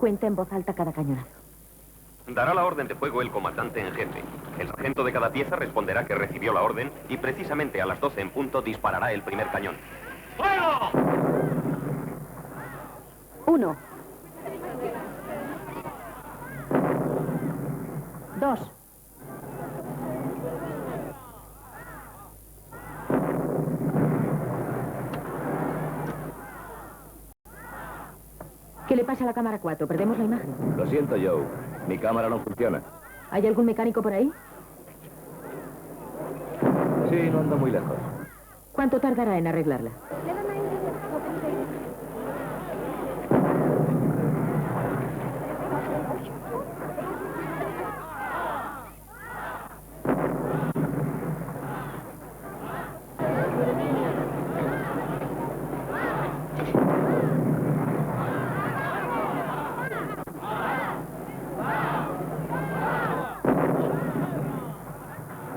Cuenta en voz alta cada cañonazo. Dará la orden de fuego el comandante en jefe. El sargento de cada pieza responderá que recibió la orden y precisamente a las 12 en punto disparará el primer cañón. ¡Fuego! 1. 2. '¿Qué le pasa a la cámara 4? ¿Perdemos la imagen? Lo siento, Joe. Mi cámara no funciona. ¿Hay algún mecánico por ahí? Sí, no anda muy lejos. ¿Cuánto tardará en arreglarla?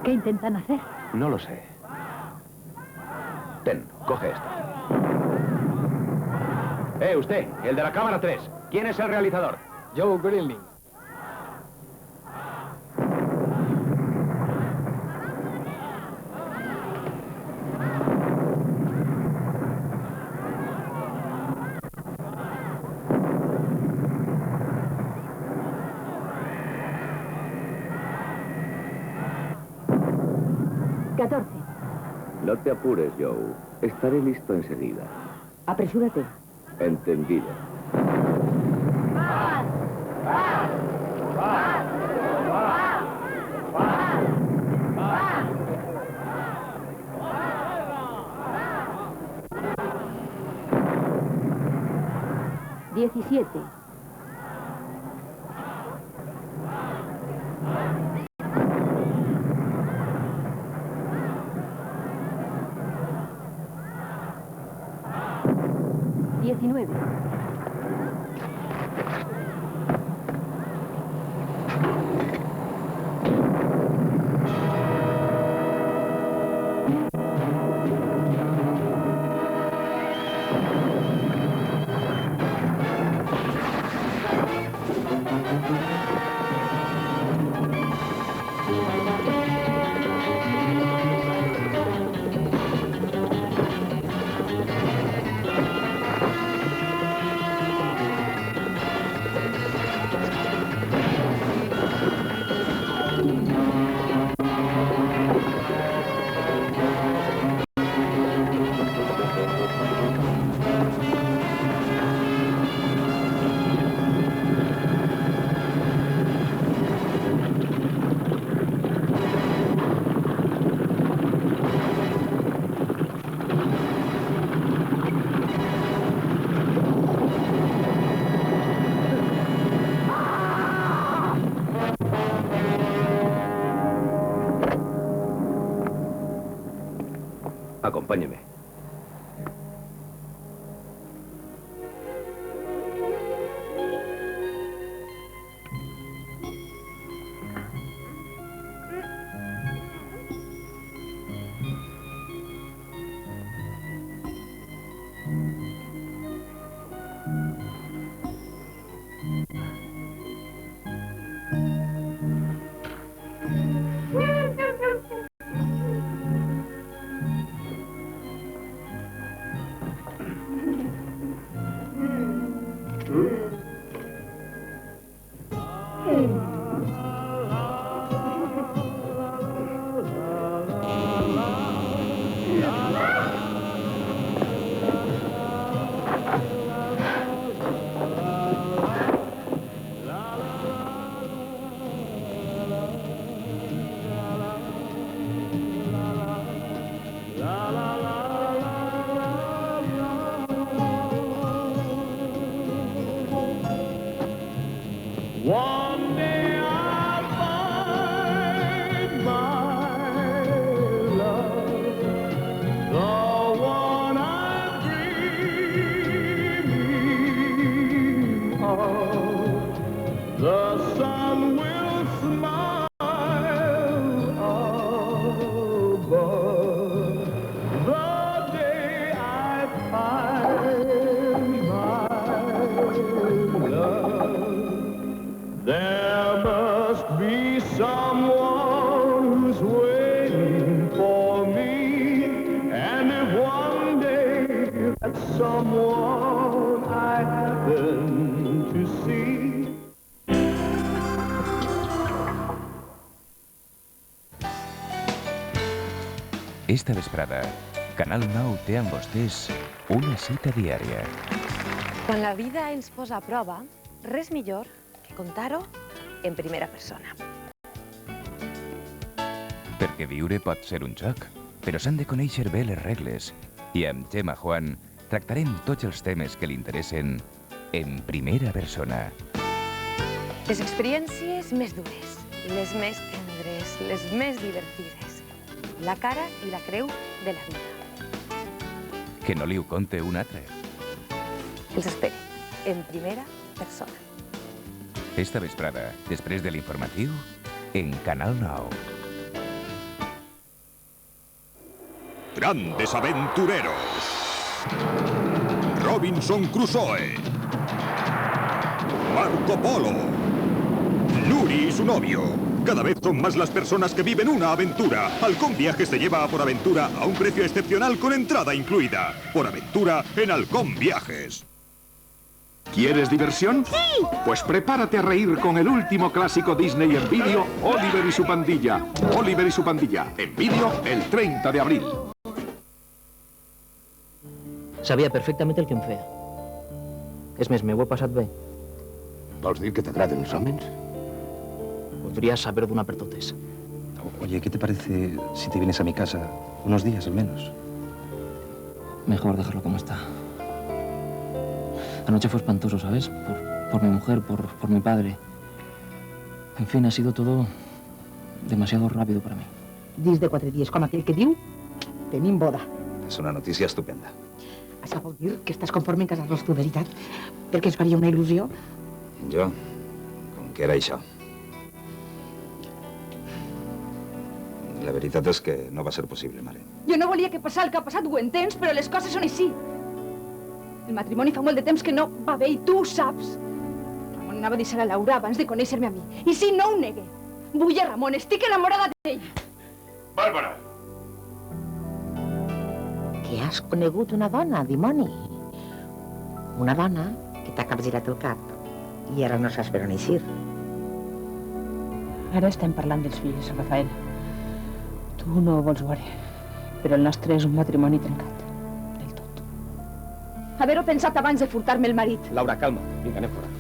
¿Qué intentan hacer? No lo sé. Ten, coge esto. Usted, el de la cámara 3. ¿Quién es el realizador? Joe Grilling. No te apures, Joe. Estaré listo enseguida. Apresúrate. Entendido. Diecisiete. 19. Acompáñeme. One day I'll find my love, the one I'm dreaming of. The sun will smile above the day I find my love. someone I happen to see. Esta vesprada, Canal 9 té amb vostès una cita diària. Quan la vida ens posa a prova, res millor que contar-ho en primera persona. Perquè viure pot ser un joc, però s'han de conèixer bé les regles. I amb Gemma Juan tractarem tots els temes que li interessen en primera persona. Les experiències més dures, les més tendres, les més divertides. La cara i la creu de la vida. Que no li ho conte un altre. Els espere, en primera persona. Esta vesprada, després de l'informatiu, en Canal 9. Grandes aventureros. Robinson Crusoe. Marco Polo. Nuri y su novio. Cada vez son más las personas que viven una aventura. Halcón Viajes te lleva a Por Aventura a un precio excepcional con entrada incluida. Por Aventura en Halcón Viajes. ¿Quieres diversión? ¡Sí! Pues prepárate a reír con el último clásico Disney en vídeo, Oliver y su pandilla. Oliver y su pandilla, en vídeo el 30 de abril. Sabia perfectament el que em feia. És més, m'ho he passat bé. ¿Vols dir que t'agraden els homes? Podria saber d'una per totes. Oye, ¿qué te parece si te vienes a mi casa unos días al menos? Mejor dejarlo como está. Anoche fue espantoso, ¿sabes? Por mi mujer, por mi padre. En fin, ha sido todo demasiado rápido para mí. Dins de 4 dies, com aquell que diu, tenim boda. Es una noticia estupenda. Això vol dir que estàs conforme en casar-nos tu, veritat? Perquè ens faria una il·lusió. Jo, com que era això. La veritat és que no va ser possible, mare. Jo no volia que passar el que ha passat, ho entens, però les coses són així. El matrimoni fa molt de temps que no va bé i tu ho saps. Ramon anava a deixar a Laura abans de conèixer-me a mi. I si no ho negue. Vull a Ramon, estic enamorada d'ell. Bàrbara! Que has conegut una dona, dimoni. Una dona que t'ha capgirat el cap i ara no saps per on eixir. Ara estem parlant dels fills, Rafael. Tu no ho vols veure, però el nostre és un matrimoni trencat. Del tot. Haver-ho pensat abans de furtar-me el marit. Laura, calma. Vinga, anem fora.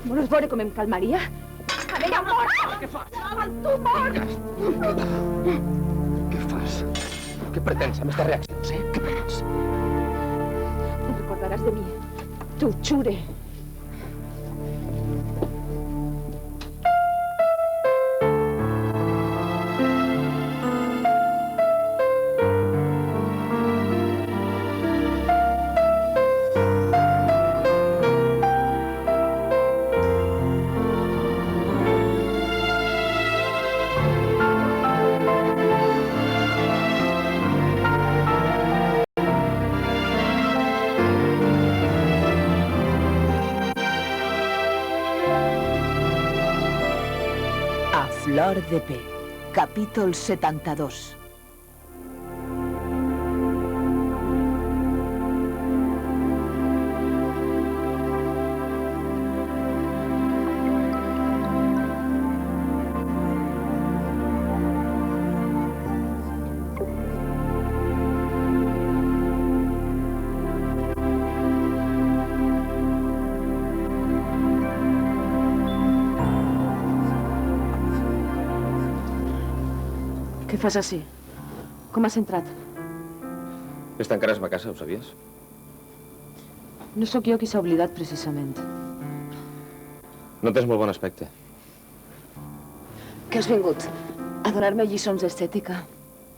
Vols veure com em calmaria? A veure, mort! Què fas? Tu, mort! Què fas? Què pretens amb aquestes reaccions, eh? Què pretens? Te'n recordaràs de mi. T'ho jure. Flor de P, capítol 72. Què fas així? Com has entrat? Esta encara és ma casa, ho sabies? No sóc jo qui s'ha oblidat, precisament. No tens molt bon aspecte. Que has vingut? A donar-me lliçons d'estètica?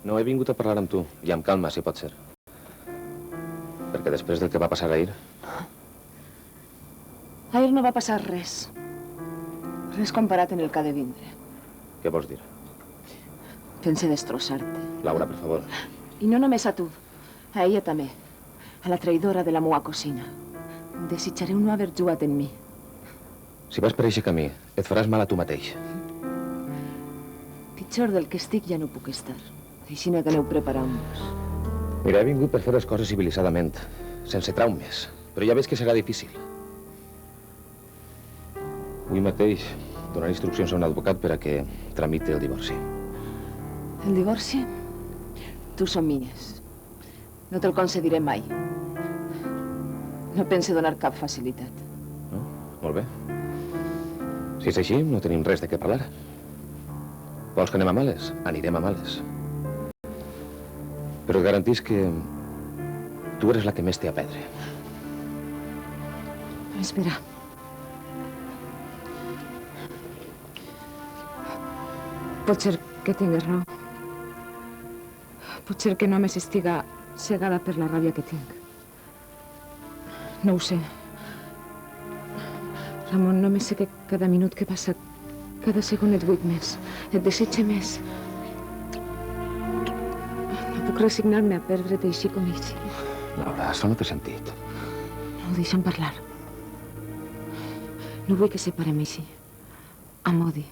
No, he vingut a parlar amb tu, i amb calma, si pot ser. Perquè després del que va passar ahir... Ahir no va passar res. Res comparat en el que ha de vindre. Què vols dir? Pense destrossar-te. Laura, per favor. I no només a tu, a ella també. A la traïdora de la meua cosina. Desitjaré no haver jugat en mi. Si vas per aquest camí, et faràs mal a tu mateix. Pitjor del que estic ja no puc estar. Així que aneu preparant-vos. Mira, he vingut per fer les coses civilitzadament. sense traumes, però ja veig que serà difícil. Avui mateix donaré instruccions a un advocat per a que tramite el divorci. El divorci? Tu somies. No te'l concediré mai. No pense donar cap facilitat. No? Molt bé. Si és així, no tenim res de què parlar. Vols que anem a males? Anirem a males. Però et garantís que tu eres la que més té a perdre. Espera. Potser que tingues raó. Potser que només estiga cegada per la ràbia que tinc. No ho sé. Ramon, només sé que cada minut que passa, cada segon et vull més, et desitge més. No puc resignar-me a perdre't així com així. Laura, això no té sentit. No, deixa'm parlar. No vull que separem així, amb odi.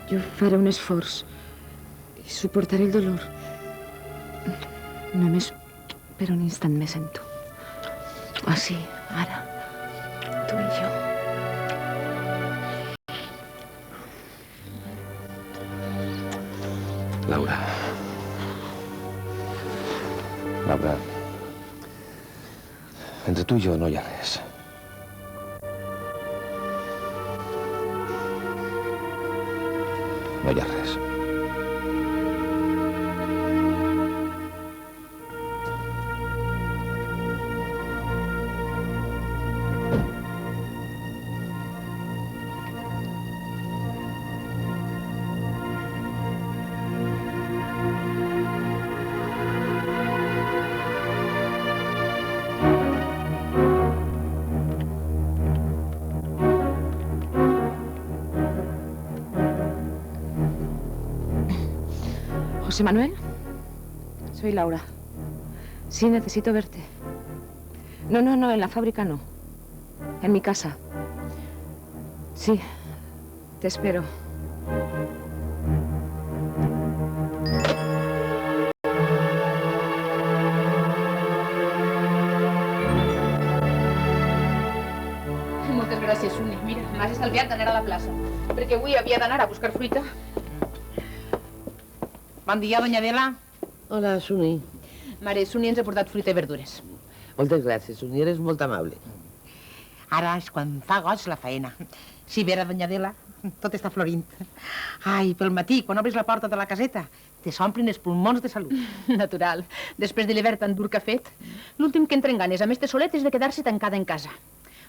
Jo faré un esforç i suportaré el dolor. Només per un instant més amb tu. Així, ara, tu i jo. Laura. Laura. Entre tu i jo no hi ha res. No hi ha res. José Manuel, soy Laura. Sí, necesito verte. No, en la fábrica no. En mi casa. Sí, te espero. Moltes gràcies, Suni. Mira, m'has estalviat d'anar a la plaça, perquè avui havia d'anar a buscar fruita. Bon dia, doña Adela. Hola, Suni. Mare, Suni ens ha portat fruita i verdures. Moltes gràcies, Suni, eres molt amable. Ara és quan fa goig la feina. Si vera, doña Adela, tot està florint. Ai, pel matí, quan obres la porta de la caseta, te s'omplin els pulmons de salut. Natural. Després de l'hivern tan dur que ha fet, l'últim que entra en ganes amb este solet és de quedar-se tancada en casa.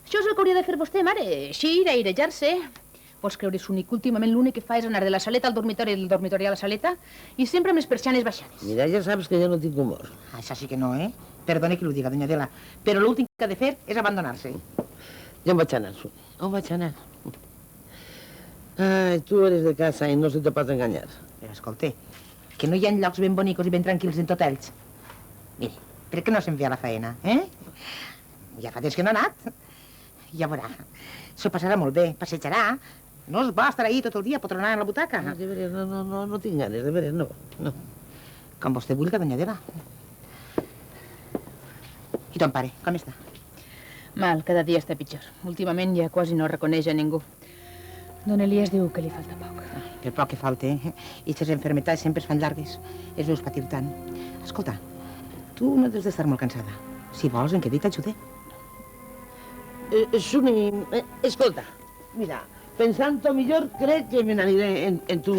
Això és el que hauria de fer vostè, mare. Així, airejar-se. Pots creure, Suni, que últimament l'únic que fa és anar de la saleta al dormitori i del dormitori a la saleta i sempre amb les persianes baixades. Mira, ja saps que jo no tinc humor. Això sí que no, eh? Perdone que l'ho diga, doña Adela, però l'últim que ha de fer és abandonar-se. Jo em vaig anar, Suni. On vaig anar? Ai, tu eres de casa i no se te pot enganyar. Però escolta, que no hi ha llocs ben bonicos i ben tranquils en tot ells. Miri, per què no s'envia a la feina, eh? Ja fa temps que no ha anat. Ja veurà. S'ho passarà molt bé, passejarà. No és bo estar ahí tot el dia potronant en la butaca. No, de veres, no tinc ganes, de veres, no. Com vostè vulgui, doña Adela. I ton pare, com està? Mal, cada dia està pitjor. Últimament ja quasi no reconeix a ningú. Don Elias diu que li falta poc. Per poc que falta, eh? I aquestes enfermetats sempre es fan llargues. Els veus patir tant. Escolta, tu no has d'estar molt cansada. Si vols, en què dit t'ajude. Suni, escolta, mira, pensant-ho millor, crec que me n'aniré en tu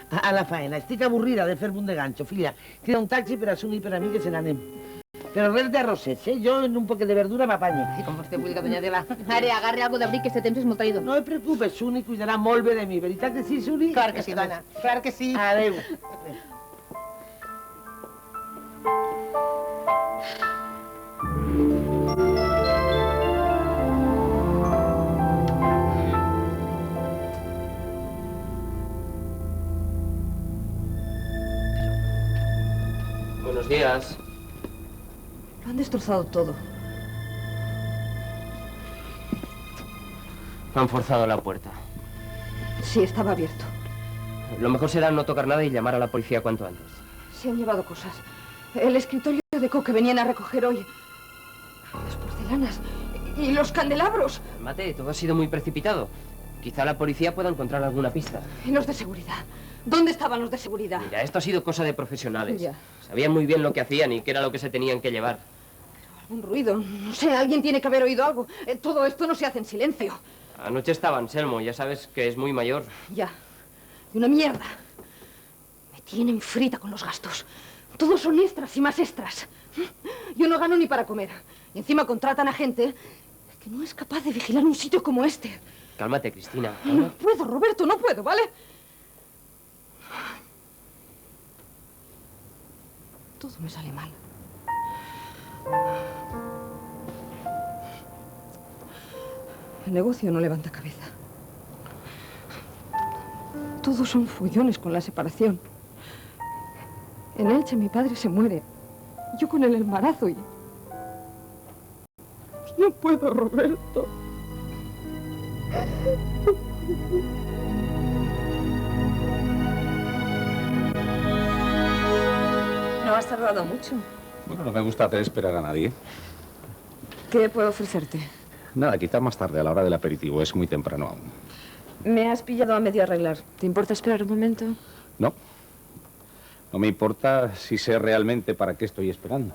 a la faena. Estic avorrida de fer-me un de ganxo, filla. Crida un taxi per a Suni i per a mi que se n'anem. Però res d'arrossets, eh? Jo en un poquet de verdura m'apanye. I com vostè vulgui, doña Adela. Mare, agarre algo d'abric, que este temps és molt traïdor. No et preocupes, Suni cuidarà molt bé de mi. Veritat que sí, Suni? Clar que sí, dona. Clar que sí. Adéu. Buenos días. Lo han destrozado todo. Han forzado la puerta. Sí, estaba abierto. Lo mejor será no tocar nada y llamar a la policía cuanto antes. Se han llevado cosas. El escritorio de Co que venían a recoger hoy. Las porcelanas y los candelabros. Mate, todo ha sido muy precipitado. Quizá la policía pueda encontrar alguna pista. ¿Y los de seguridad? ¿Dónde estaban los de seguridad? Mira, esto ha sido cosa de profesionales. Ya. Sabían muy bien lo que hacían y qué era lo que se tenían que llevar. Un ruido, no sé, alguien tiene que haber oído algo. Todo esto no se hace en silencio. Anoche estaba Anselmo, ya sabes que es muy mayor. Ya, de una mierda. Me tienen frita con los gastos. Todos son extras y más extras. Yo no gano ni para comer. Y encima contratan a gente que no es capaz de vigilar un sitio como este. Cálmate, Cristina. No puedo, Roberto, no puedo, ¿vale? Todo me sale mal. El negocio no levanta cabeza. Todos son follones con la separación. En Elche mi padre se muere. Yo con el embarazo y... No puedo, Roberto. No has tardado mucho. Bueno, no me gusta hacer esperar a nadie. ¿Qué puedo ofrecerte? Nada, quizá más tarde, a la hora del aperitivo. Es muy temprano aún. Me has pillado a medio arreglar. ¿Te importa esperar un momento? No. No me importa si sé realmente para qué estoy esperando.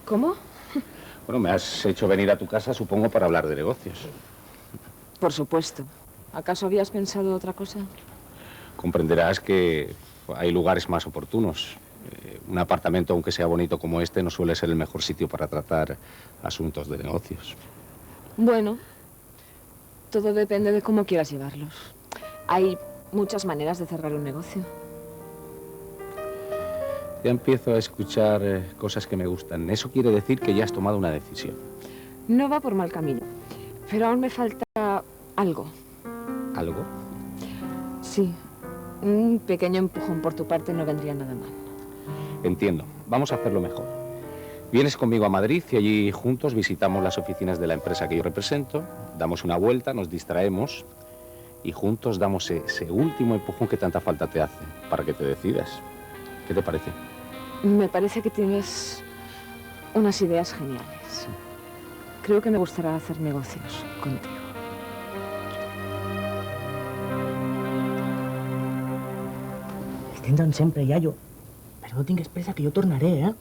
¿Cómo? Bueno, me has hecho venir a tu casa, supongo, para hablar de negocios. Por supuesto. ¿Acaso habías pensado otra cosa? Comprenderás que hay lugares más oportunos. Un apartamento, aunque sea bonito como este, no suele ser el mejor sitio para tratar asuntos de negocios. Bueno, todo depende de cómo quieras llevarlos. Hay muchas maneras de cerrar un negocio. Ya empiezo a escuchar cosas que me gustan. Eso quiere decir que ya has tomado una decisión. No va por mal camino, pero aún me falta algo. ¿Algo? Sí, un pequeño empujón por tu parte no vendría nada mal. Entiendo. Vamos a hacerlo mejor. Vienes conmigo a Madrid y allí juntos visitamos las oficinas de la empresa que yo represento, damos una vuelta, nos distraemos y juntos damos ese último empujón que tanta falta te hace para que te decidas. ¿Qué te parece? Me parece que tienes unas ideas geniales. Creo que me gustará hacer negocios contigo. Estendre'n sempre, iaio. Però no tingues pressa, que jo tornaré, eh?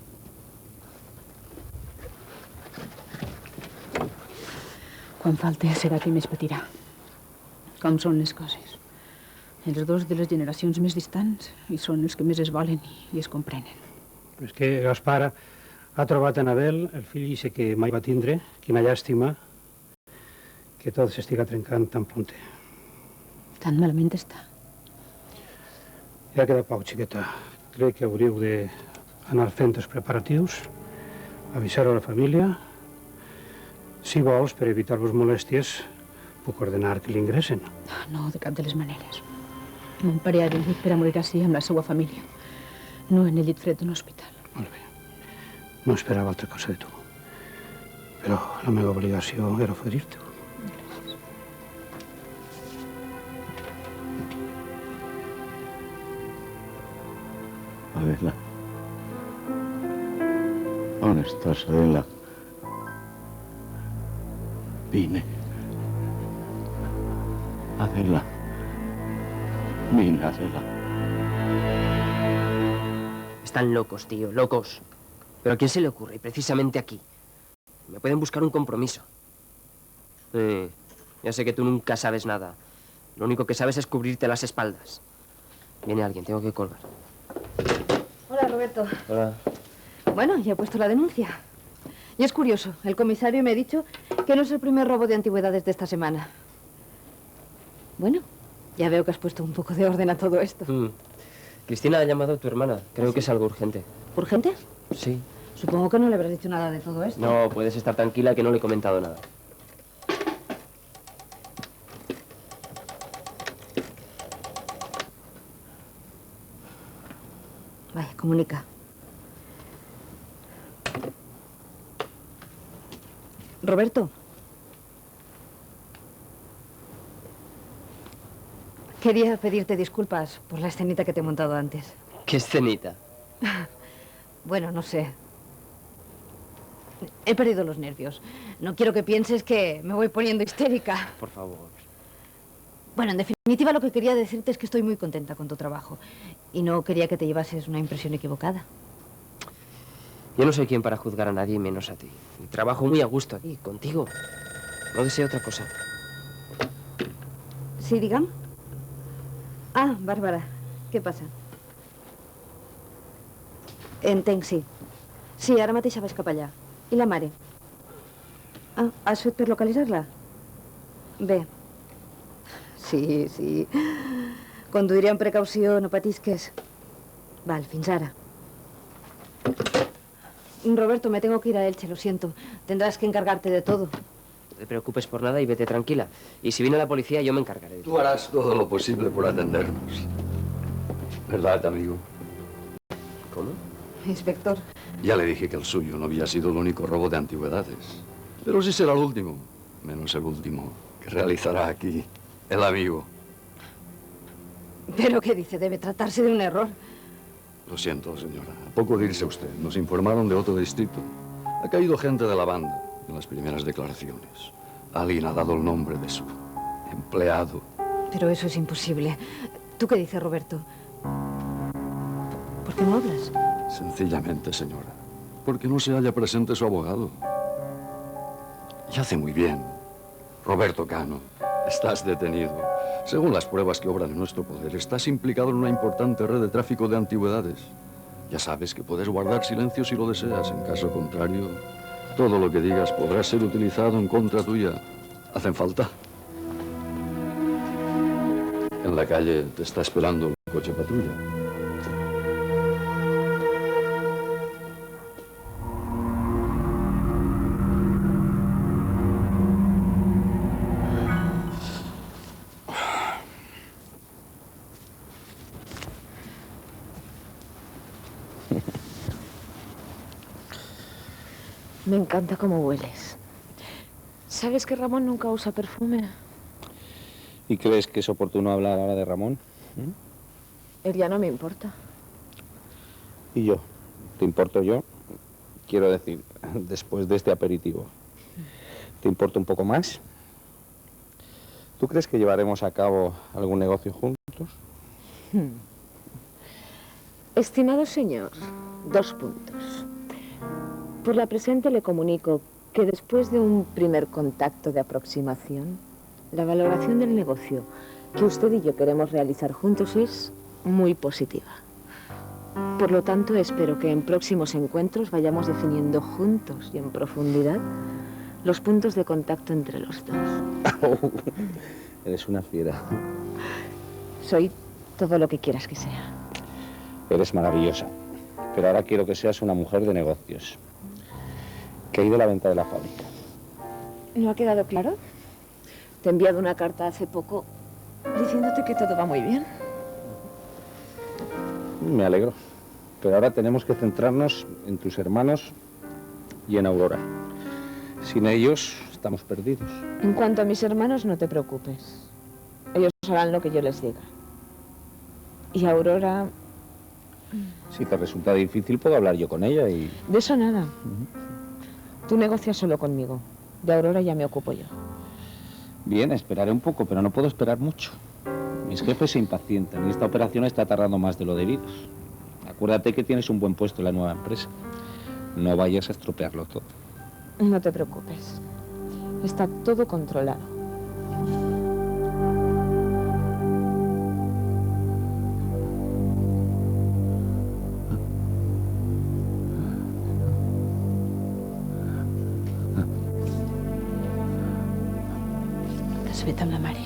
Quan falte serà qui més patirà. Com són les coses. Els dos de les generacions més distants i són els que més es volen i es comprenen. És que Gaspar ha trobat en Abel el fill ixe que mai va tindre. Quina llàstima que tot s'estiga trencant tan pronte. Tan malament està. Ja queda poc, xiqueta. Crec que hauríeu d'anar fent els preparatius, avisar a la família. Si vols, per evitar-vos molèsties, puc ordenar que l'ingressen. No, de cap de les maneres. Mon pare ha vingut per a morir ací amb la seva família, no en el llit fred d'un hospital. Molt bé. No esperava altra cosa de tu. Però la meva obligació era oferir-t'ho. Adela. On estàs, Adela? Vine. Adela. Vine, Adela. Están locos, tío, locos. ¿Pero a quién se le ocurre? Y precisamente aquí. Me pueden buscar un compromiso. Ya sé que tú nunca sabes nada. Lo único que sabes es cubrirte las espaldas. Viene alguien, tengo que colgar. Hola, Roberto. Hola. Bueno, ya he puesto la denuncia. Y es curioso, el comisario me ha dicho que no es el primer robo de antigüedades de esta semana. Bueno, ya veo que has puesto un poco de orden a todo esto. Cristina ha llamado a tu hermana. Creo que es algo urgente. ¿Urgente? Sí. Supongo que no le habrás dicho nada de todo esto. No, puedes estar tranquila que no le he comentado nada. Vaya, comunica. Roberto. Quería pedirte disculpas por la escenita que te he montado antes. ¿Qué escenita? Bueno, no sé. He perdido los nervios. No quiero que pienses que me voy poniendo histérica. Por favor. Bueno, en definitiva lo que quería decirte es que estoy muy contenta con tu trabajo. Y no quería que te llevases una impresión equivocada. Yo no soy quien para juzgar a nadie, menos a ti. Y trabajo muy a gusto aquí, contigo. No deseo otra cosa. Sí, digan. Ah, Bàrbara, què passa? Entenc, sí. Sí, ara mateix vaig cap allà. I la mare? Ah, has fet per localitzar-la? Bé. Sí, sí. Conduiré amb precaució, no patisques. Val, fins ara. Roberto, me tengo que ir a Elche, lo siento. Tendrás que encargarte de todo. No te preocupes por nada y vete tranquila. Y si viene la policía, yo me encargaré de ti. Tú harás todo lo posible por atendernos. ¿Verdad, amigo? ¿Cómo? Inspector. Ya le dije que el suyo no había sido el único robo de antigüedades. Pero sí será el último. Menos el último que realizará aquí el amigo. ¿Pero qué dice? Debe tratarse de un error. Lo siento, señora. A poco de irse usted, nos informaron de otro distrito. Ha caído gente de la banda en las primeras declaraciones. Alguien ha dado el nombre de su empleado. Pero eso es imposible. ¿Tú qué dices, Roberto? ¿Por qué no hablas? Sencillamente, señora, porque no se halla presente su abogado. Y hace muy bien. Roberto Cano, estás detenido. Según las pruebas que obran en nuestro poder, estás implicado en una importante red de tráfico de antigüedades. Ya sabes que puedes guardar silencio si lo deseas. En caso contrario, todo lo que digas podrá ser utilizado en contra tuya. ¿Hacen falta? En la calle te está esperando un coche patrulla. Me encanta cómo hueles. ¿Sabes que Ramón nunca usa perfume? ¿Y crees que es oportuno hablar ahora de Ramón? Él ya no me importa. ¿Y yo? ¿Te importo yo? Quiero decir, después de este aperitivo. ¿Te importa un poco más? ¿Tú crees que llevaremos a cabo algún negocio juntos? Estimado señor, 2 puntos. Por la presente le comunico que después de un primer contacto de aproximación, la valoración del negocio que usted y yo queremos realizar juntos es muy positiva. Por lo tanto, espero que en próximos encuentros vayamos definiendo juntos y en profundidad los puntos de contacto entre los dos. Eres una fiera. Soy todo lo que quieras que sea. Eres maravillosa. Pero ahora quiero que seas una mujer de negocios. ¿Qué hay de la venta de la fábrica? ¿No ha quedado claro? Te he enviado una carta hace poco diciéndote que todo va muy bien. Me alegro. Pero ahora tenemos que centrarnos en tus hermanos y en Aurora. Sin ellos estamos perdidos. En cuanto a mis hermanos, no te preocupes. Ellos harán lo que yo les diga. Y Aurora... Si te resulta difícil, puedo hablar yo con ella y... De eso nada. Tú negocias solo conmigo. De Aurora ya me ocupo yo. Bien, esperaré un poco, pero no puedo esperar mucho. Mis jefes se impacientan y esta operación está tardando más de lo debido. Acuérdate que tienes un buen puesto en la nueva empresa. No vayas a estropearlo todo. No te preocupes. Está todo controlado. T'has fet amb la mare?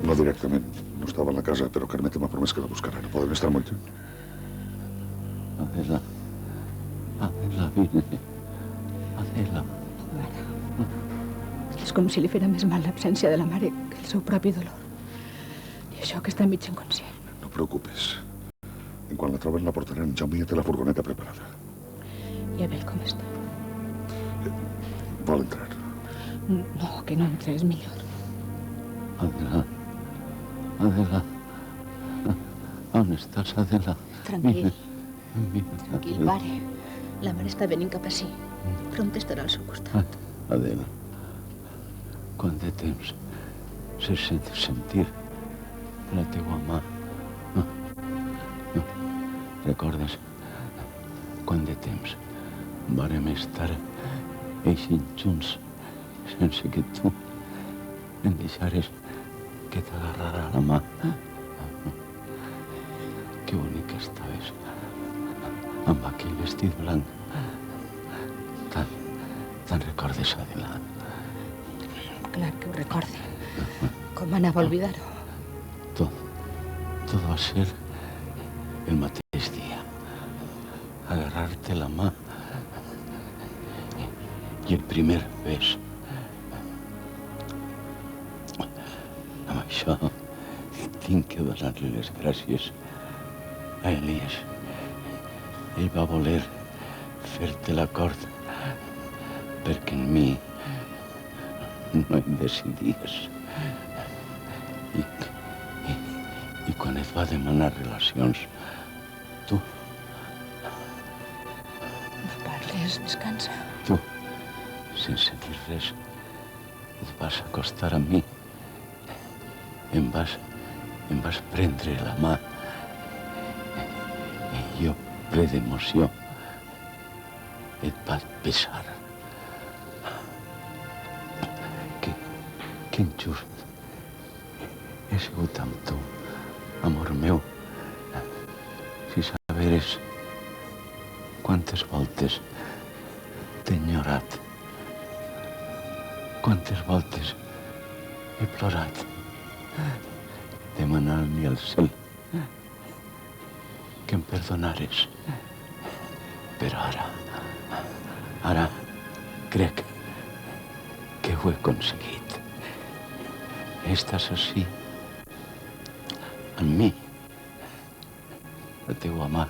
No directament. No estava a la casa, però Carmeta m'ha promès que la buscarà. No podem estar molt lluny. Adela. Adela, vine. Adela. És com si li fera més mal l'absència de la mare que el seu propi dolor. I això que està mig inconscient. No preocupes. En quan la troben la portaran. Jaume ja té la furgoneta preparada. I Abel com està? Vol entrar. No, que no entre, és millor. Adela. Adela. On estàs, Adela? Tranquil. Mira, Tranquil, pare. La mare està venint cap ací. Prompte estarà al seu costat. Adela, quant de temps se sent sentir la teua mà? Recordes quant de temps vàrem estar eixint junts sense que tu em deixares que t'agarrara la mà? Que bonic estaves amb aquell vestit blanc. Te'n recordes, Adela? Clar que ho recorde. Com anava a oblidar-ho? Tot va ser el mateix dia. Agarrar-te la mà i el primer bes. Amb això tinc que donar-li les gràcies a Elias. Ell va voler fer-te l'acord perquè en mi no em decidies. I quan et va demanar relacions, tu... No parles, descansa. Tu, sense dir res, et vas acostar a mi. Em vas prendre la mà. I jo, ple d'emoció, et vaig besar. Que injust he sigut amb tu, amor meu. Si saberes quantes voltes t'he enyorat, quantes voltes he plorat, demanant-li al cel que em perdonares. Però ara crec que ho he aconseguit. Estàs ací, amb mi, la teua mà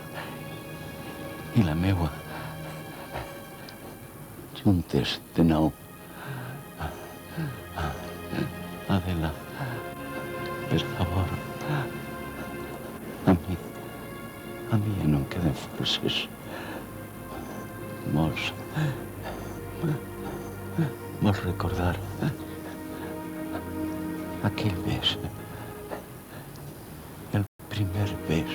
i la meua, juntes de nou. Adela, per favor, a mi ja no em queden forces. Vols recordar aquell bes, el primer bes.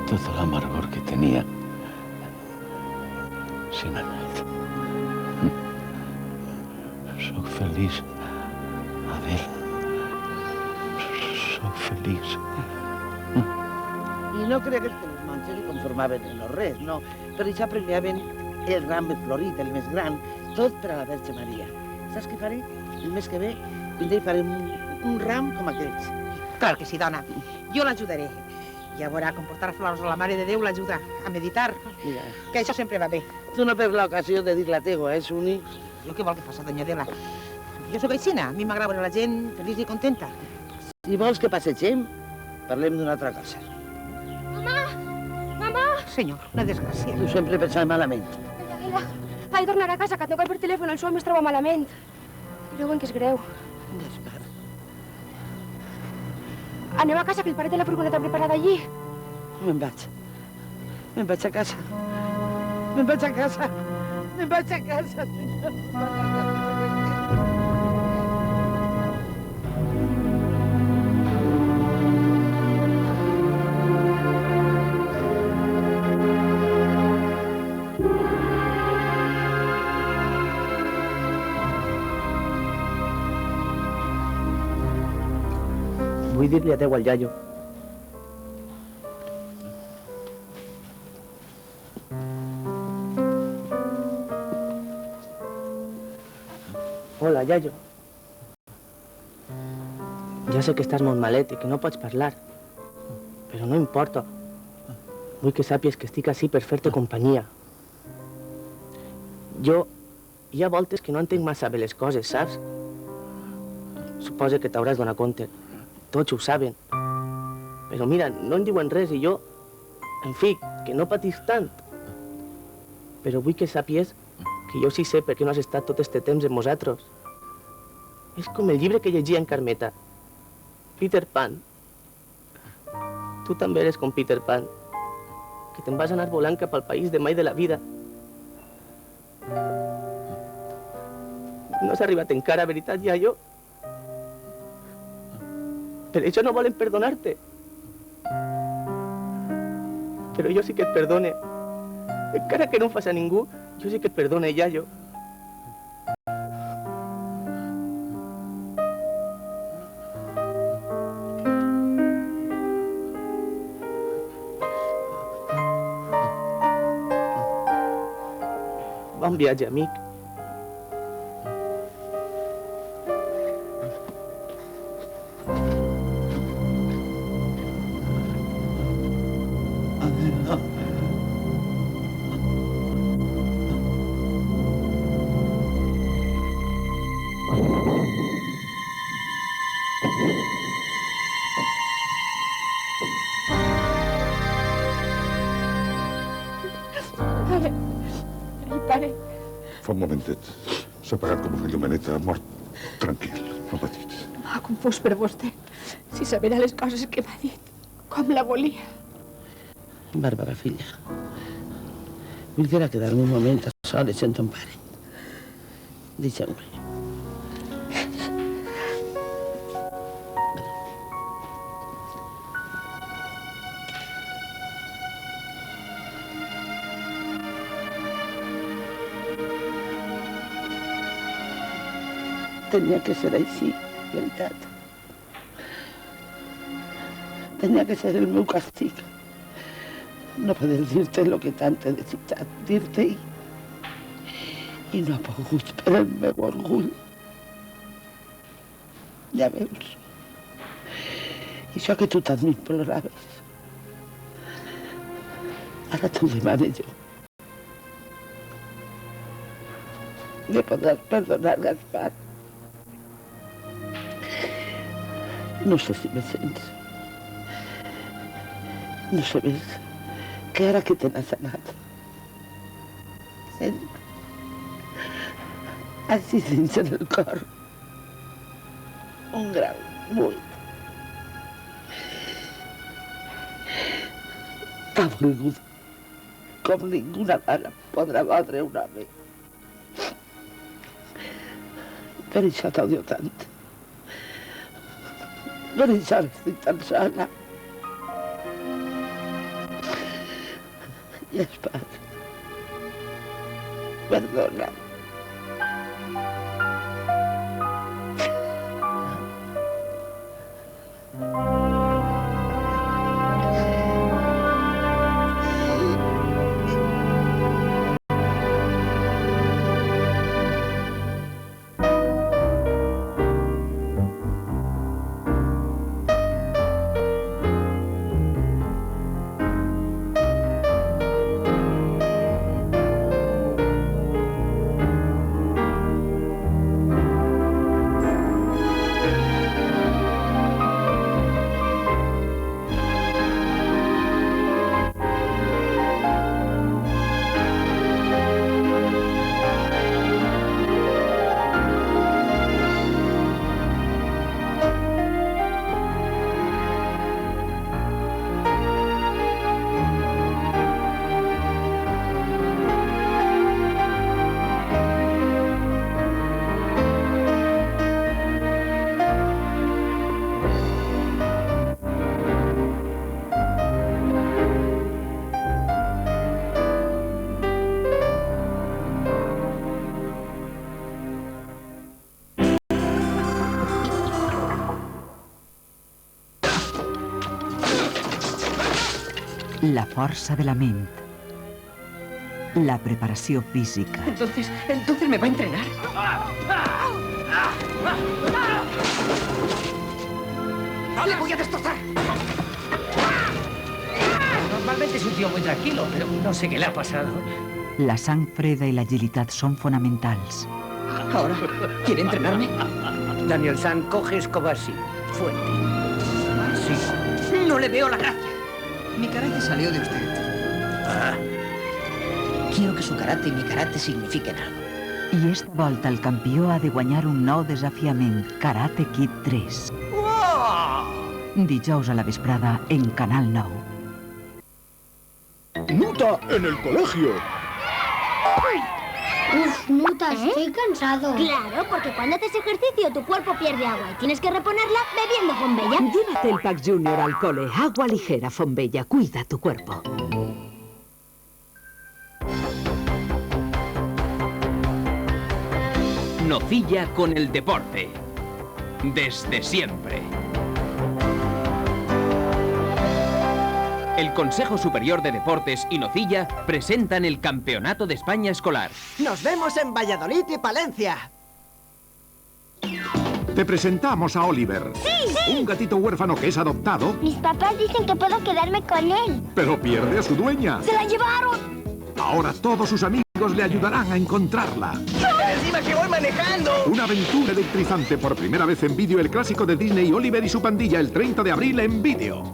Tota l'amargor que tenia se n'ha anat. Soc feliç, Adela. Soc feliç. I no cregues que les monges li conformaven en no res, no. Per això premiaven el ram més florit, el més gran, tot per a la Verge Maria. Saps què faré? El mes que ve vindré i farem un ram com aquests. Clar que sí, dona. Jo l'ajudaré. Ja veurà com portar flors a la Mare de Déu l'ajuda a meditar. Mira. Que això sempre va bé. Tu no perds l'ocasió de dir la teua, Suni? Jo què vol que faci, doña Adela? Jo sóc aixina. A mi m'agrada veure la gent feliç i contenta. Si vols que passegem, parlem d'una altra cosa. Mamà! Mamà! Senyor, una desgràcia. Tu sempre pensant malament. Doña Adela, he de tornar a casa, que et trucat per telèfon, el suami es troba malament. Creuen que és greu. Gaspar. Anem a casa, que el pare té la furgoneta preparada allí. Me'n vaig. Me'n vaig a casa. Me'n vaig a casa. Me'n vaig a casa, senyor. Vull dir-li adeu al iaio. Hola, iaio. Ja sé que estàs molt malet i que no pots parlar, però no importa. Vull que sàpies que estic ací per fer-te companyia. Jo hi ha voltes que no entenc massa bé les coses, saps? Suposo que t'hauràs donat compte. Tots ho saben. Però mira, no en diuen res i jo, en fi, que no patís tant. Però vull que sàpies que jo sí sé per què no has estat tot este temps amb nosaltres. És com el llibre que llegia en Carmeta, Peter Pan. Tu també eres com Peter Pan, que te'n vas anar volant cap al país de mai de la vida. No has arribat encara, veritat, iaio? Per això no volen perdonar-te. Però jo sí que et perdone. Encara que no em fas a ningú, jo sí que et perdone, iaio. Bon viatge, amic. Pare. Ei, pare. Fa un momentet. S'ha apagat com una llumeneta, mort tranquil, no patits. M'ha confós per vostè. Si sabera les coses que m'ha dit, com la volia. Bàrbara, filla, vull quedar-me un moment a soles amb ton pare. Deixa'm-ho. Tenia que ser així, veritat. Tenia que ser el meu castig. No poder dir-te el que tant he desitjat dir-te i no ha pogut per el meu orgull. Ja veus. I això que tu tant m'imploraves. Ara t'ho demano jo. Me podràs perdonar, Gaspar. No sé si me sents. No sé més que ara que te n'has anat. Sent així dins en el cor un gran buit. T'ha volgut com ninguna dona podrà voldre un home. Per això t'odio tant. Per això estic tan sola. Gaspar, perdona. La força de la ment. La preparació física. Entonces me va a entrenar. ¡Le voy a destrozar! Normalmente es un tío muy tranquilo, pero no sé qué le ha pasado. La sang freda i l'agilitat són fonamentals. Ahora, ¿quiere entrenarme? Daniel San, coge escoba así. Fuerte. Así. No le veo la gracia. Mi karate salió de usted. Quiero que su karate y mi karate signifiquen algo. I esta volta el campió ha de guanyar un nou desafiament, Karate Kid 3. Dijous a la vesprada en Canal 9. ¡Nuta en el colegio! Uf, Nuta, estoy cansado. Claro, porque cuando haces ejercicio tu cuerpo pierde agua y tienes que reponerla bebiendo Fonbella. Llévate el Pack Junior al cole. Agua ligera, Fonbella. Cuida tu cuerpo. Nocilla con el deporte. Desde siempre. El Consejo Superior de Deportes y Nocilla presentan el Campeonato de España Escolar. Nos vemos en Valladolid y Palencia. Te presentamos a Oliver. ¡Sí! Un gatito huérfano que es adoptado, Mis papás dicen que puedo quedarme con él. pero pierde a su dueña. ¡Se la llevaron! Ahora todos sus amigos le ayudarán a encontrarla. ¡Encima que voy manejando! Una aventura electrizante por primera vez en vídeo, el clásico de Disney, Oliver y su pandilla, el 30 de abril en vídeo.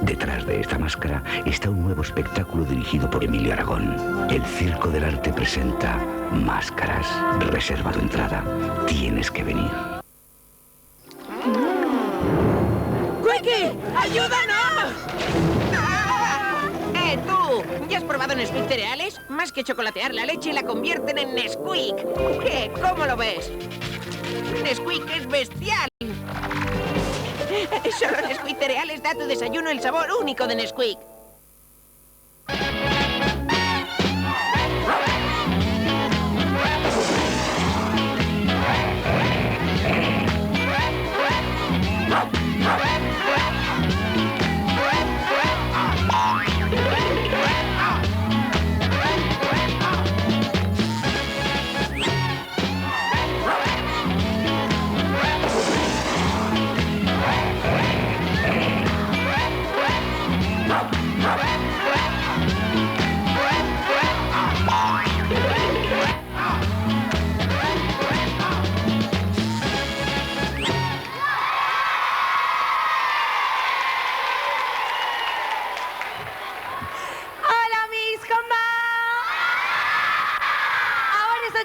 Detrás de esta máscara está un nuevo espectáculo dirigido por Emilio Aragón. El Circo del Arte presenta Máscaras. Reserva tu entrada. Tienes que venir. ¡Quickie! ¡Ayúdanos! ¡Tú! ¿Ya has probado Nesquik cereales? Más que chocolatear la leche la convierten en Nesquik. ¿Qué? ¿Cómo lo ves? Nesquik es bestial. Solo Nesquik cereales da a tu desayuno el sabor único de Nesquik.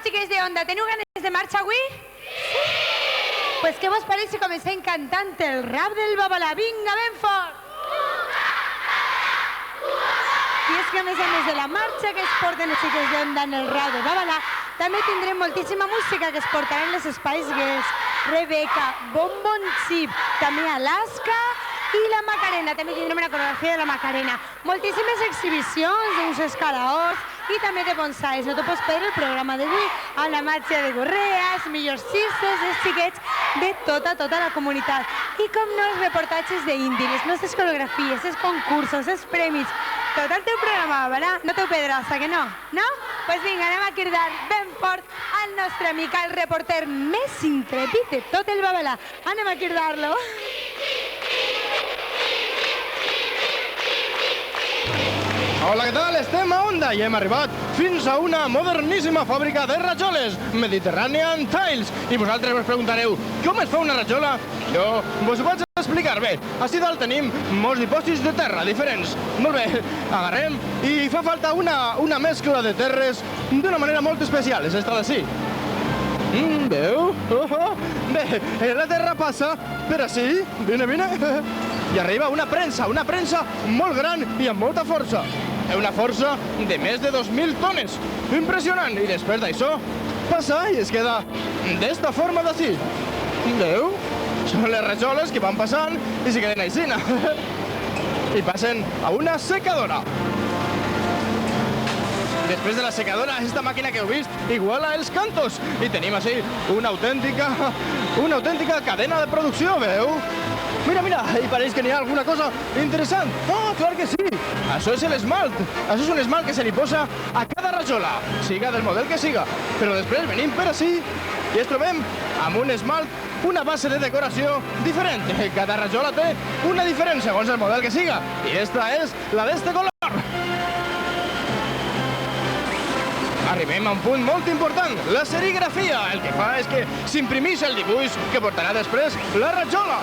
Xiques de Onda, teniu ganes de marxa avui? Sí! Pues què vos pareix si comencem cantant el rap del Babalà? Vinga, ben fort! I és que a més de la marxa que es porten els Xiques de Onda en el rap del Babalà, també tindrem moltíssima música que es portaran les Spice Girls, Rebeca, Bon Chip, també Alaska i la Macarena. També tindrem una coreografia de la Macarena. Moltíssimes exhibicions d'uns escaraors i també de bonsais. No t'ho pots perdre el programa d'avui amb la marxa de gorrees, millors xistes, els xiquets de tota la comunitat. I com no, els reportatges d'indi, les nostres coreografies, els concursos, els premis, tot el teu programa, ¿verdad? No t'ho perdràs, que no? No? Pues vinga, anem a cridar ben fort al nostre amic, el reporter més intrèpid de tot el Babalà. Anem a cridar-lo. Hola, què tal? Estem a Onda i hem arribat fins a una moderníssima fàbrica de rajoles, Mediterranean Tiles. I vosaltres vos preguntareu, com es fa una rajola? Jo vos ho vaig explicar bé. Ací dalt tenim molts dipòsits de terra diferents. Molt bé, agarrem i fa falta una mescla de terres d'una manera molt especial, és esta d'ací. Veu? Bé, la terra passa per ací, vine, i arriba una premsa molt gran i amb molta força. Una força de més de 2.000 tones. Impressionant. I després d'això passa i es queda d'esta forma d'ací. Veu? Són les rajoles que van passant i se queden així. I passen a una secadora. Després de la secadora, esta màquina que heu vist iguala els cantos. I tenim així una autèntica cadena de producció, veu? Mira, i pareix que n'hi ha alguna cosa interessant. Oh, clar que sí. Això és l'esmalt. Això és un esmalt que se li posa a cada rajola, siga del model que siga. Però després venim per ací i ens trobem amb un esmalt, una base de decoració diferent. Cada rajola té una diferent segons el model que siga. I esta és la d'este color. Arribem a un punt molt important, la serigrafia. El que fa és que s'imprimís el dibuix que portarà després la rajola.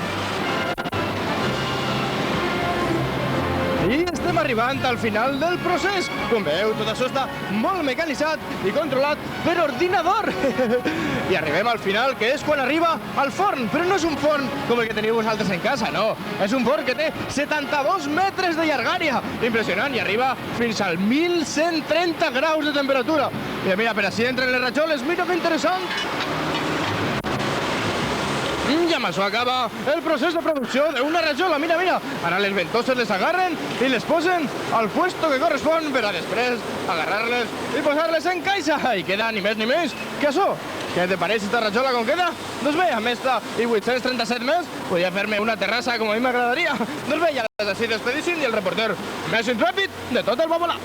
I estem arribant al final del procés. Com veu, tot això està molt mecanitzat i controlat per ordinador. I arribem al final, que és quan arriba al forn. Però no és un forn com el que teniu vosaltres en casa, no. És un forn que té 72 metres de llargària. Impressionant, i arriba fins al 1130 graus de temperatura. I mira, per així entren les rajoles, mira que interessant. I amb això acaba el procés de producció d'una rajola. Mira, mira, ara les ventoses les agarren i les posen al puesto que correspon per a després agarrar-les i posar-les en caixa. I queda ni més ni menys que això. Què te pareix esta rajola com queda? Doncs bé, amb esta i 837 més, podria fer-me una terrassa com a mi m'agradaria. Doncs bé, ja les així despedissin i el reporter més intrèpid de tot el Babalà.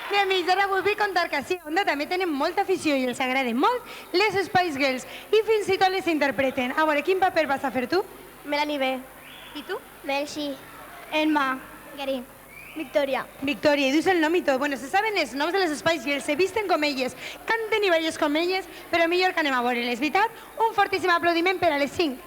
Bé, amics, ara vull contar que sí, Onda també tenen molta afició i els agraden molt les Spice Girls i fins i tot les interpreten. A veure, quin paper vas a fer tu? Melanie B. I tu? Melchi. Emma. Gary. Victoria. Victoria, i dius el nom i tot. Bueno, se saben els noms de les Spice Girls, se visten com elles, canten i balles com elles, però millor que anem a veure-les, veritat? Un fortíssim aplaudiment per a les 5.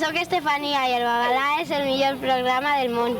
Soc Estefania i el Babalà és el millor programa del món.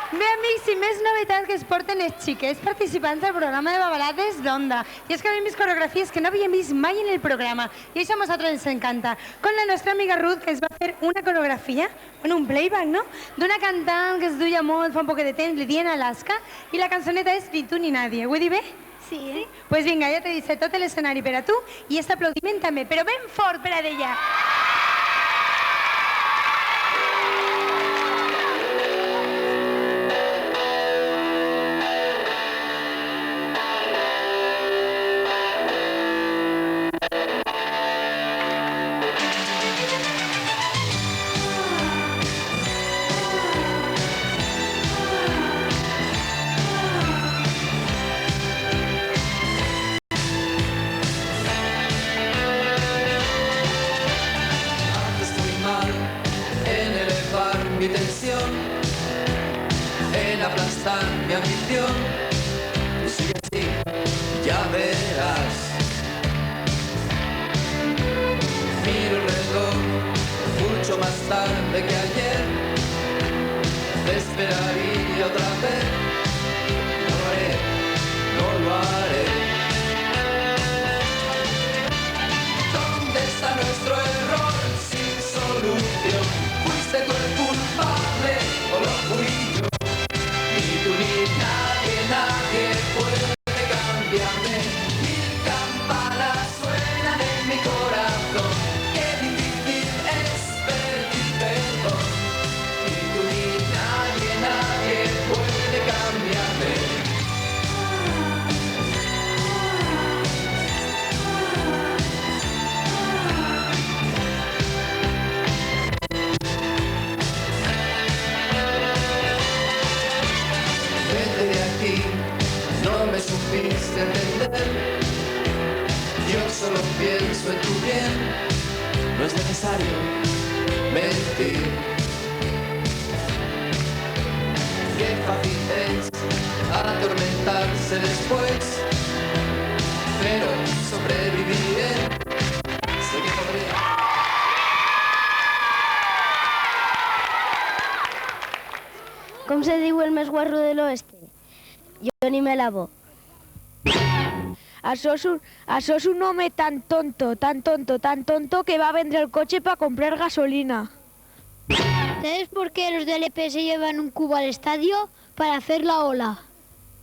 Bé, amics, i més novetat que es porten els xiquets participants del programa de Babalà des d'Onda. I és que hem vist coreografies que no havíem vist mai en el programa. I això a nosaltres ens encanta. Con la nostra amiga Ruth, que es va fer una coreografia, bueno, un playback, no?, d'una cantant que es duia molt fa un poc de temps, li diuen Alaska, i la cançoneta és Ni tu ni nadie. Ho he dit bé? Sí. Pues vinga, ja t'he dit tot l'escenari per a tu i aquest aplaudiment també, però ben fort per a ella. Mi tensión, en aplastar mi ambición. Tú sigue así, ya verás. Miro el reloj, mucho más tarde que ayer. Te esperaría otra vez. diste a entender. Yo solo pienso en tu bien, no es necesario mentir. Qué fácil es atormentarse después, pero sobreviviré, sé que podré. Com se diu el més guarro de l'oeste? Jo ni me lavo. Això és un home tan tonto que va a vendre el coche para comprar gasolina. ¿Sabes por qué los del EP se llevan un cubo al estadio? Para hacer la ola.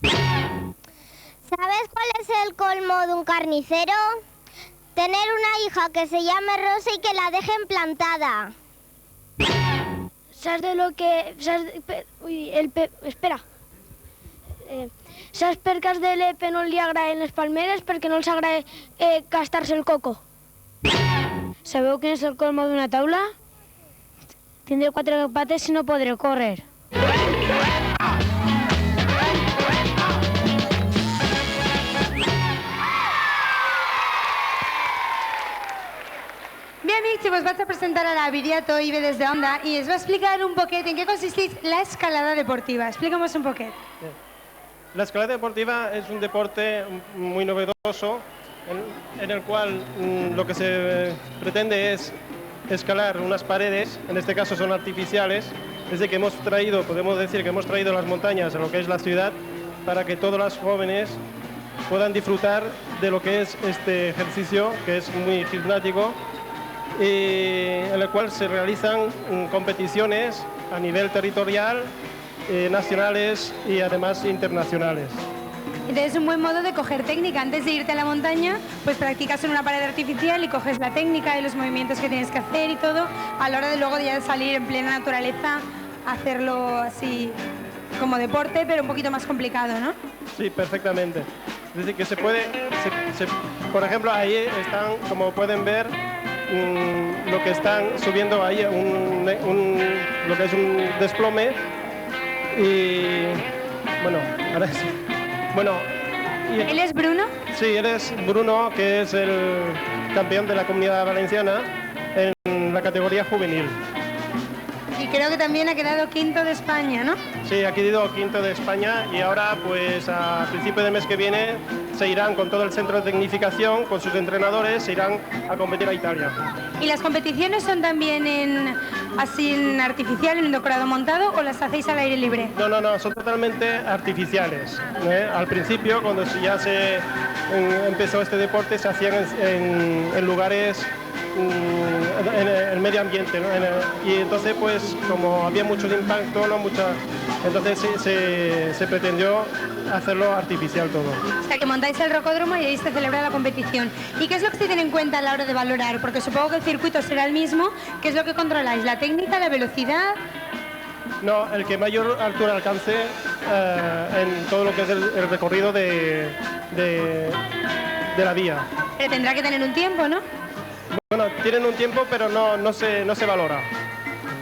¿Sabes cuál es el colmo de un carnicero? Tener una hija que se llame Rosa y que la dejen plantada. ¿Sabes de lo que... espera. Saps per què als de l'EPE no li agraden les palmeres? Perquè no els agrada gastar-se el coco. Sabeu quin és el colmo d'una taula? Tindré 4 pates i no podré córrer. Bé, amics, vos vaig a presentar a la Viriato Ibe des de Onda i es va explicar un poquet en què consisteix la escalada deportiva. Explícanos un poquet. La escalada deportiva es un deporte muy novedoso en el cual lo que se pretende es escalar unas paredes, en este caso son artificiales, desde que hemos traído, podemos decir que hemos traído las montañas a lo que es la ciudad para que todos los jóvenes puedan disfrutar de lo que es este ejercicio, que es muy gimnástico, y en el cual se realizan competiciones a nivel territorial, nacionales y además internacionales. Entonces es un buen modo de coger técnica. Antes de irte a la montaña, pues practicas en una pared artificial y coges la técnica y los movimientos que tienes que hacer y todo, a la hora de luego ya salir en plena naturaleza, hacerlo así como deporte, pero un poquito más complicado, ¿no? Sí, perfectamente. Es decir, que se puede, por ejemplo, ahí están, como pueden ver, lo que están subiendo ahí, lo que es un desplome. Y bueno, ahora sí. Bueno, ¿Él es Bruno? Sí, él es Bruno, que es el campeón de la Comunidad Valenciana en la categoría juvenil. Y creo que también ha quedado quinto de España, ¿no? Sí, ha quedado quinto de España y ahora, pues a principio del mes que viene, se irán con todo el centro de tecnificación, con sus entrenadores, se irán a competir a Italia. ¿Y las competiciones son también en artificial, en decorado montado, o las hacéis al aire libre? No, son totalmente artificiales. Al principio, cuando ya se empezó este deporte, se hacían en lugares, en el medio ambiente, ¿no? Y entonces, pues, como había mucho impacto, entonces se pretendió hacerlo artificial todo. O sea, que montáis el rocódromo y ahí se celebra la competición. ¿Y qué es lo que se tiene en cuenta a la hora de valorar? Porque supongo que el circuito será el mismo. ¿Qué es lo que controláis? ¿La técnica, la velocidad? No, el que mayor altura alcance en todo lo que es el recorrido de la vía. Pero tendrá que tener un tiempo, ¿no? Bueno, tienen un tiempo, pero no se valora.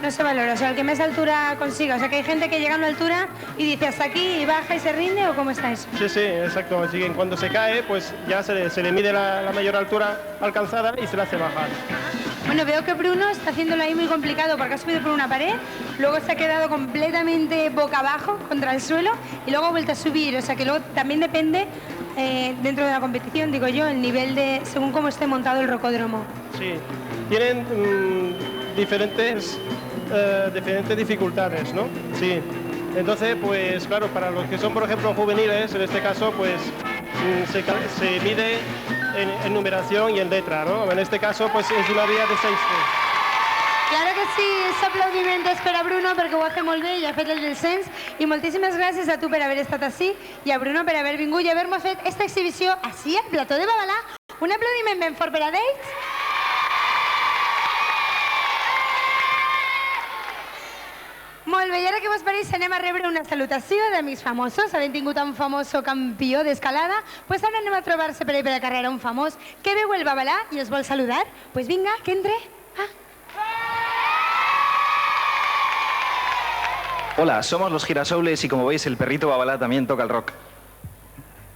No se valora, o sea, el que más altura consiga. O sea, que hay gente que llega a una altura y dice hasta aquí y baja y se rinde, ¿o cómo está eso? Sí, exacto. Así que cuando se cae, pues ya se le mide la mayor altura alcanzada y se le hace bajar. Bueno, veo que Bruno está haciéndolo ahí muy complicado porque ha subido por una pared, luego se ha quedado completamente boca abajo contra el suelo y luego ha vuelto a subir. O sea, que luego también depende, dentro de la competición, digo yo, el nivel según cómo esté montado el rocódromo. Sí, tienen diferentes dificultades, ¿no? Sí. Entonces, pues claro, para los que son, por ejemplo, juveniles, en este caso, pues se mide en numeración y en letra, ¿no? En este caso, pues és una via de 6 punts. Claro que sí, és aplaudiments per a Bruno perquè ho ha fet molt bé i ha fet el descens i moltíssimes gràcies a tu per haver estat així i a Bruno per haver vingut i haver-nos fet esta exhibició així al plató de Babalà. Un aplaudiment ben fort per a ells. Molt bé, i ara què vos pareix? Anem a rebre una salutació d'amics famosos. Havent tingut un famoso campió d'escalada, pues ara anem a trobar-se per ahí per la carrera un famós que veu el Babalà i els vol saludar. Pues vinga, que entre. Hola, somos los Girasoules y como veis el perrito Babalá también toca el rock.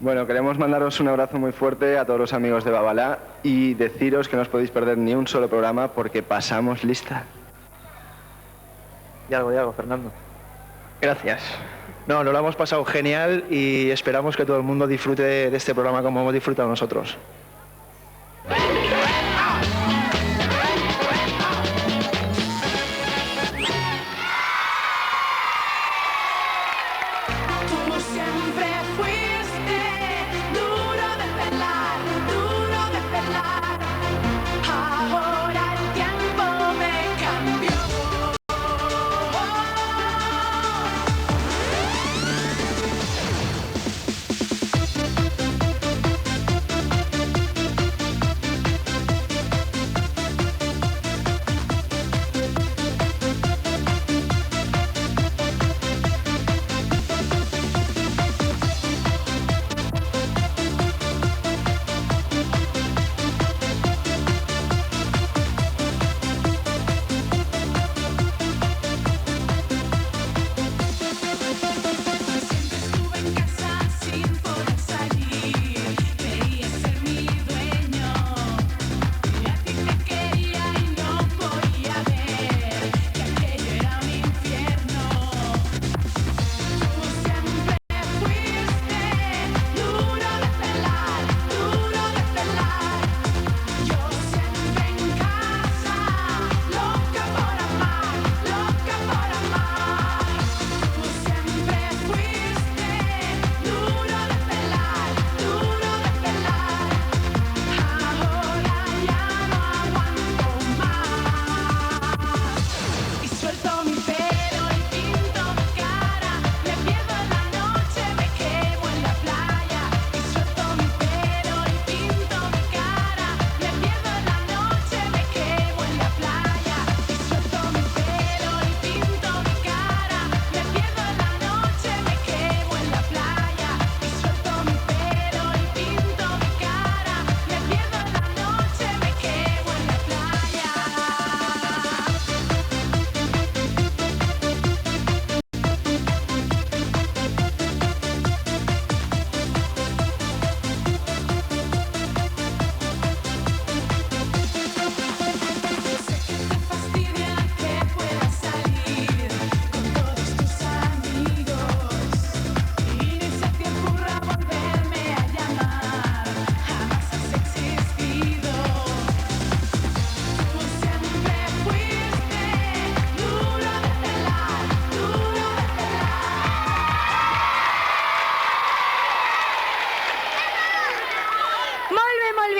Bueno, queremos mandaros un abrazo muy fuerte a todos los amigos de Babalá y deciros que no os podéis perder ni un solo programa porque pasamos lista. Y algo, Fernando. Gracias. No, nos lo hemos pasado genial y esperamos que todo el mundo disfrute de este programa como hemos disfrutado nosotros.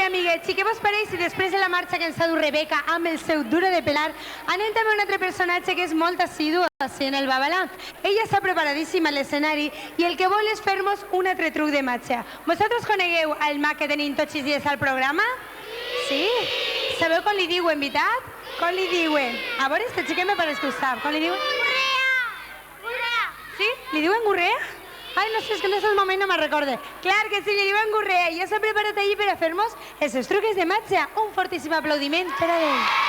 amiguets, i què vos pareix si després de la marxa que ens ha dut Rebeca amb el seu Duro de Pelar anem també a un altre personatge que és molt assidu en el Babalà. Ella està preparadíssima a l'escenari i el que vol és fer-nos un altre truc de màgia. Vosaltres conegueu el mag que tenim tots els dies al programa? Sí? Sabeu com li diuen, veritat? Com li diuen? A veure, este xiquet me pareix que ho sap. Com li diuen? Gurrea! Sí? Li diuen gurrea? Ai, no sé, és que en aquest moment no me'n recorde. Clar que sí, li diuen gurrea. I ja s'ha preparat allí per a fer-nos els seus truques de màgia. Un fortíssim aplaudiment per a ell.